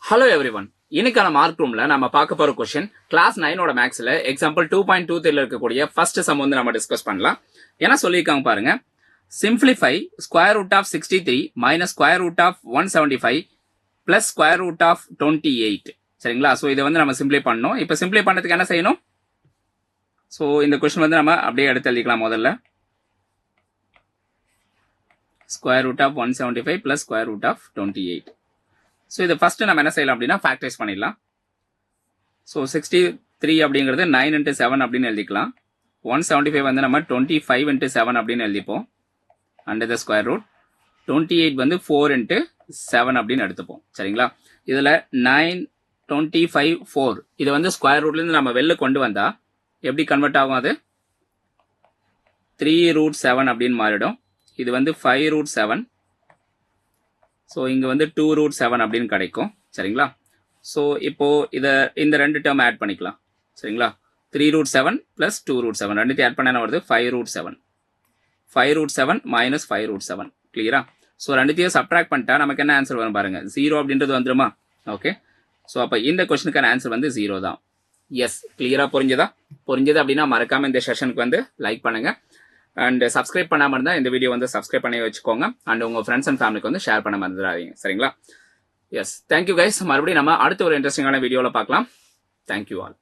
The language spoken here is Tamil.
Hello everyone. இன்னைக்கான மார்க் ரூம்ல நம்ம பார்க்க போற கொஸ்டின் கிளாஸ் 9ஓட மேக்ஸ்ல எக்ஸாம்பிள் 2.23 இருக்கக்கூடிய ஃபர்ஸ்ட் சம் வந்து நம்ம டிஸ்கஸ் பண்ணலாம். என்ன சொல்லியிருக்காங்க பாருங்க. Simplify square root of 63 minus square root of 175 plus square root of 28. சரிங்களா? ஸோ இதை வந்து நம்ம சிம்பிளை பண்ணணும். இப்போ சிம்பிளை பண்ணதுக்கு என்ன செய்யணும்? ஸோ இந்த கொஸ்டின் வந்து நம்ம அப்படியே எடுத்து எழுதிக்கலாம். முதல்ல square root of 175 plus square root of 28. So இது ஃபர்ஸ்ட் நம்ம என்ன செய்யலாம் அப்படின்னா ஃபேக்டரைஸ் பண்ணிடலாம். ஸோ 63 அப்படிங்கிறது 9 into 7 அப்படின்னு எழுதிக்கலாம். 175 வந்து நம்ம 25 into 7 அப்படின்னு எழுதிப்போம். அண்டர் த ஸ்கொயர் ரூட் 28 வந்து 4 into 7 அப்படின்னு எடுத்துப்போம். சரிங்களா? இதில் 9, 25, 4 இது வந்து ஸ்கொயர் ரூட்லேருந்து நம்ம வெளில கொண்டு வந்தா எப்படி கன்வெர்ட் ஆகும்? அது 3 root 7 அப்படின்னு மாறிடும். இது வந்து 5 root 7. ஸோ இங்கே வந்து 2 root 7 அப்படின்னு கிடைக்கும். சரிங்களா? ஸோ இப்போ இதை இந்த ரெண்டு டேர்ம் ஆட் பண்ணிக்கலாம். சரிங்களா? 3 root 7 ப்ளஸ் 2 root 7 ரெண்டுத்தையும் ஆட் பண்ண என்ன வருது? 5 root 7. 5 root 7 minus 5 root 7. கிளியரா? ஸோ ரெண்டுத்தையும் சப்ட்ராக்ட் பண்ணிட்டா நமக்கு என்ன ஆன்சர் வரும் பாருங்க. 0 அப்படின்றது வந்துருமா? ஓகே. ஸோ அப்போ இந்த கொஸ்டினுக்கான ஆன்சர் வந்து 0 தான். எஸ், கிளியரா புரிஞ்சதா? புரிஞ்சது அப்படின்னா மறக்காம இந்த செஷனுக்கு வந்து லைக் பண்ணுங்க. அண்ட் சப்ஸ்கிரைப் பண்ணாமல் இருந்தால் இந்த வீடியோ வந்து சப்ஸ்கிரைப் பண்ணி வச்சுக்கோங்க. அண்ட் உங்கள் ஃப்ரெண்ட்ஸ் அண்ட் ஃபேமிலிக்கு வந்து ஷேர் பண்ண மறந்துடாதீங்க. சரிங்களா? Yes, thank you guys. மறுபடியும் நம்ம அடுத்த ஒரு இன்ட்ரெஸ்டிங்கான வீடியோவில் பார்க்கலாம். Thank you all.